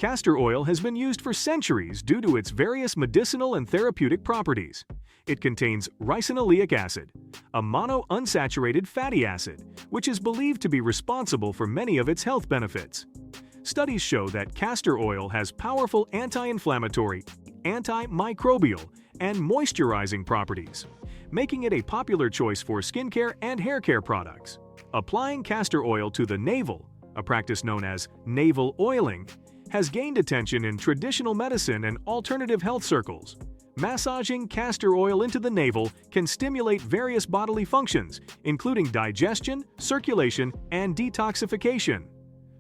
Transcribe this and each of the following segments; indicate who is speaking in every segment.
Speaker 1: Castor oil has been used for centuries due to its various medicinal and therapeutic properties. It contains ricinoleic acid, a monounsaturated fatty acid, which is believed to be responsible for many of its health benefits. Studies show that castor oil has powerful anti-inflammatory, antimicrobial, and moisturizing properties, making it a popular choice for skincare and hair care products. Applying castor oil to the navel, a practice known as navel oiling, has gained attention in traditional medicine and alternative health circles. Massaging castor oil into the navel can stimulate various bodily functions, including digestion, circulation, and detoxification.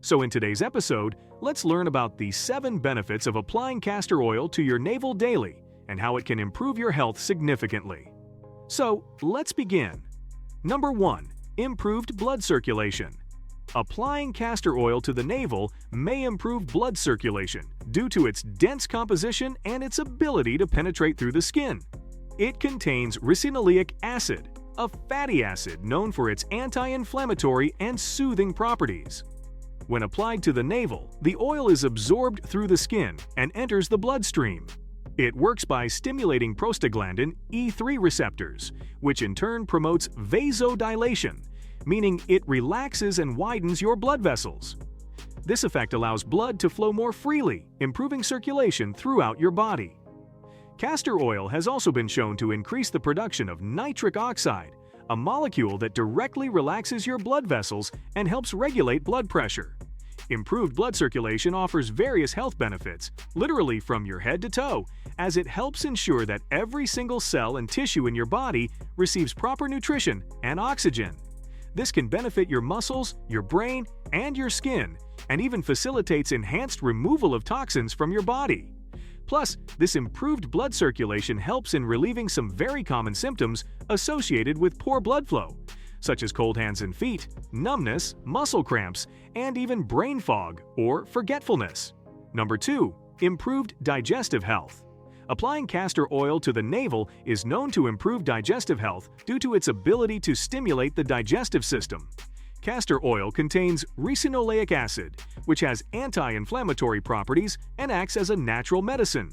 Speaker 1: So in today's episode, let's learn about the 7 benefits of applying castor oil to your navel daily and how it can improve your health significantly. So let's begin. Number 1. Improved blood circulation. Applying castor oil to the navel may improve blood circulation due to its dense composition and its ability to penetrate through the skin. It contains ricinoleic acid, a fatty acid known for its anti-inflammatory and soothing properties. When applied to the navel, the oil is absorbed through the skin and enters the bloodstream. It works by stimulating prostaglandin E3 receptors, which in turn promotes vasodilation, meaning it relaxes and widens your blood vessels. This effect allows blood to flow more freely, improving circulation throughout your body. Castor oil has also been shown to increase the production of nitric oxide, a molecule that directly relaxes your blood vessels and helps regulate blood pressure. Improved blood circulation offers various health benefits, literally from your head to toe, as it helps ensure that every single cell and tissue in your body receives proper nutrition and oxygen. This can benefit your muscles, your brain, and your skin, and even facilitates enhanced removal of toxins from your body. Plus, this improved blood circulation helps in relieving some very common symptoms associated with poor blood flow, such as cold hands and feet, numbness, muscle cramps, and even brain fog or forgetfulness. Number 2. Improved digestive health. Applying castor oil to the navel is known to improve digestive health due to its ability to stimulate the digestive system. Castor oil contains ricinoleic acid, which has anti-inflammatory properties and acts as a natural medicine.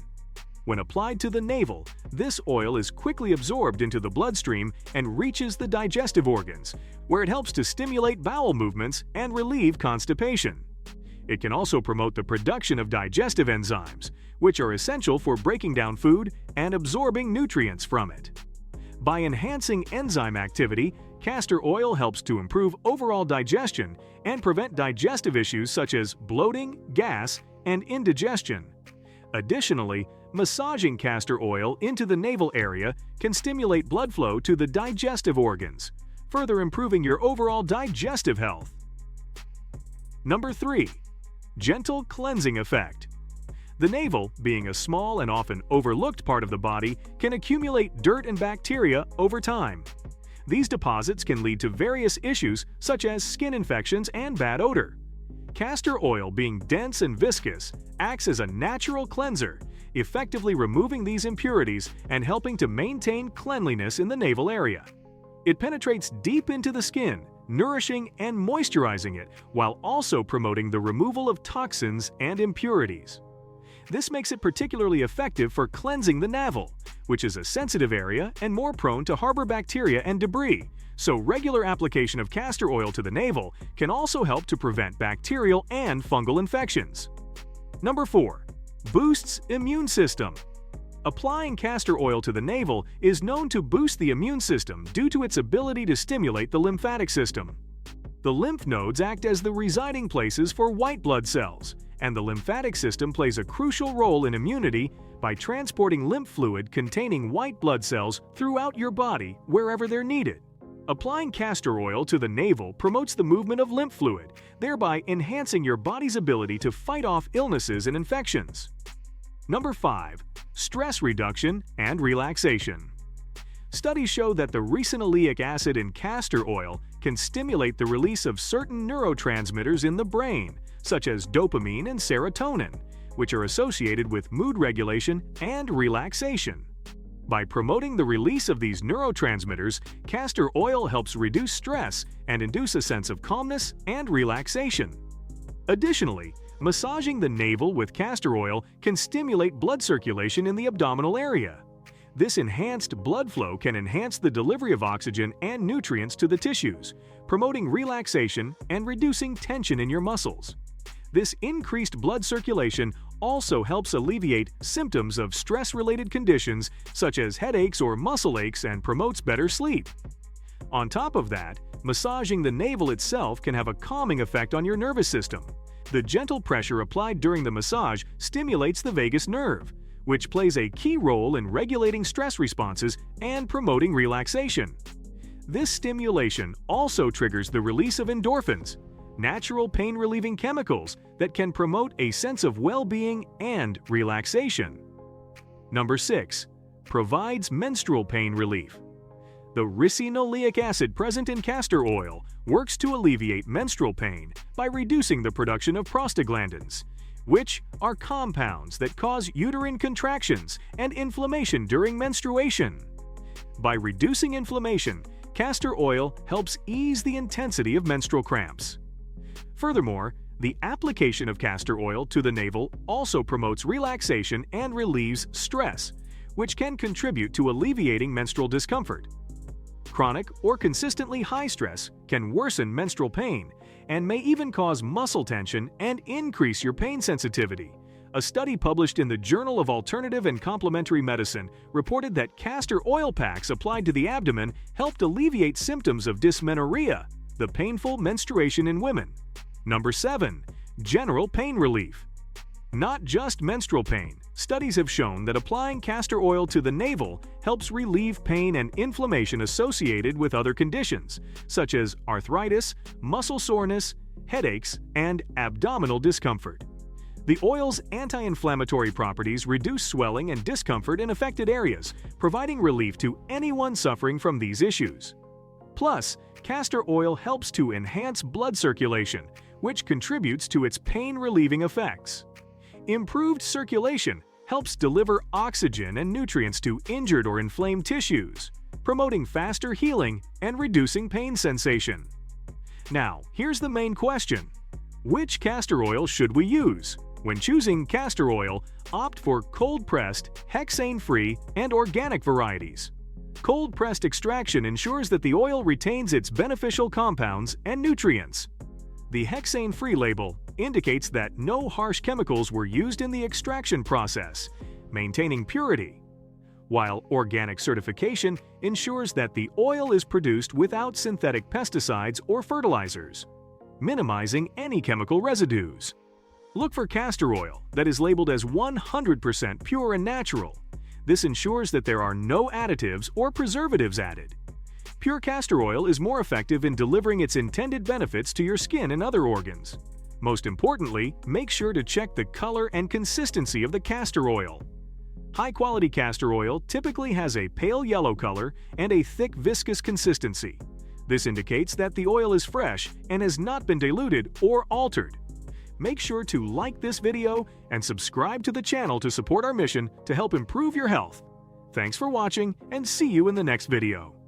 Speaker 1: When applied to the navel, this oil is quickly absorbed into the bloodstream and reaches the digestive organs, where it helps to stimulate bowel movements and relieve constipation. It can also promote the production of digestive enzymes, which are essential for breaking down food and absorbing nutrients from it. By enhancing enzyme activity, castor oil helps to improve overall digestion and prevent digestive issues such as bloating, gas, and indigestion. Additionally, massaging castor oil into the navel area can stimulate blood flow to the digestive organs, further improving your overall digestive health. Number 3. Gentle cleansing effect. The navel, being a small and often overlooked part of the body, can accumulate dirt and bacteria over time. These deposits can lead to various issues such as skin infections and bad odor. Castor oil, being dense and viscous, acts as a natural cleanser, effectively removing these impurities and helping to maintain cleanliness in the navel area. It penetrates deep into the skin, nourishing and moisturizing it while also promoting the removal of toxins and impurities. This makes it particularly effective for cleansing the navel, which is a sensitive area and more prone to harbor bacteria and debris, so regular application of castor oil to the navel can also help to prevent bacterial and fungal infections. Number 4. Boosts immune system. Applying castor oil to the navel is known to boost the immune system due to its ability to stimulate the lymphatic system. The lymph nodes act as the residing places for white blood cells, and the lymphatic system plays a crucial role in immunity by transporting lymph fluid containing white blood cells throughout your body wherever they're needed. Applying castor oil to the navel promotes the movement of lymph fluid, thereby enhancing your body's ability to fight off illnesses and infections. Number 5. Stress reduction and relaxation. Studies show that the ricinoleic acid in castor oil can stimulate the release of certain neurotransmitters in the brain, such as dopamine and serotonin, which are associated with mood regulation and relaxation. By promoting the release of these neurotransmitters, castor oil helps reduce stress and induce a sense of calmness and relaxation. Additionally, Massaging the navel with castor oil can stimulate blood circulation in the abdominal area. This enhanced blood flow can enhance the delivery of oxygen and nutrients to the tissues, promoting relaxation and reducing tension in your muscles. This increased blood circulation also helps alleviate symptoms of stress-related conditions such as headaches or muscle aches and promotes better sleep. On top of that, massaging the navel itself can have a calming effect on your nervous system. The gentle pressure applied during the massage stimulates the vagus nerve, which plays a key role in regulating stress responses and promoting relaxation. This stimulation also triggers the release of endorphins, natural pain-relieving chemicals that can promote a sense of well-being and relaxation. Number 6. Provides menstrual pain relief. The ricinoleic acid present in castor oil works to alleviate menstrual pain by reducing the production of prostaglandins, which are compounds that cause uterine contractions and inflammation during menstruation. By reducing inflammation, castor oil helps ease the intensity of menstrual cramps. Furthermore, the application of castor oil to the navel also promotes relaxation and relieves stress, which can contribute to alleviating menstrual discomfort. Chronic or consistently high stress can worsen menstrual pain and may even cause muscle tension and increase your pain sensitivity. A study published in the Journal of Alternative and Complementary Medicine reported that castor oil packs applied to the abdomen helped alleviate symptoms of dysmenorrhea, the painful menstruation in women. Number 7. General pain relief. Not just menstrual pain. Studies have shown that applying castor oil to the navel helps relieve pain and inflammation associated with other conditions, such as arthritis, muscle soreness, headaches, and abdominal discomfort. The oil's anti-inflammatory properties reduce swelling and discomfort in affected areas, providing relief to anyone suffering from these issues. Plus, castor oil helps to enhance blood circulation, which contributes to its pain-relieving effects. Improved circulation helps deliver oxygen and nutrients to injured or inflamed tissues, promoting faster healing and reducing pain sensation. Now, here's the main question. Which castor oil should we use? When choosing castor oil, opt for cold-pressed, hexane-free, and organic varieties. Cold-pressed extraction ensures that the oil retains its beneficial compounds and nutrients. The hexane-free label indicates that no harsh chemicals were used in the extraction process, maintaining purity, while organic certification ensures that the oil is produced without synthetic pesticides or fertilizers, minimizing any chemical residues. Look for castor oil that is labeled as 100% pure and natural. This ensures that there are no additives or preservatives added. Pure castor oil is more effective in delivering its intended benefits to your skin and other organs. Most importantly, make sure to check the color and consistency of the castor oil. High-quality castor oil typically has a pale yellow color and a thick viscous consistency. This indicates that the oil is fresh and has not been diluted or altered. Make sure to like this video and subscribe to the channel to support our mission to help improve your health. Thanks for watching and see you in the next video.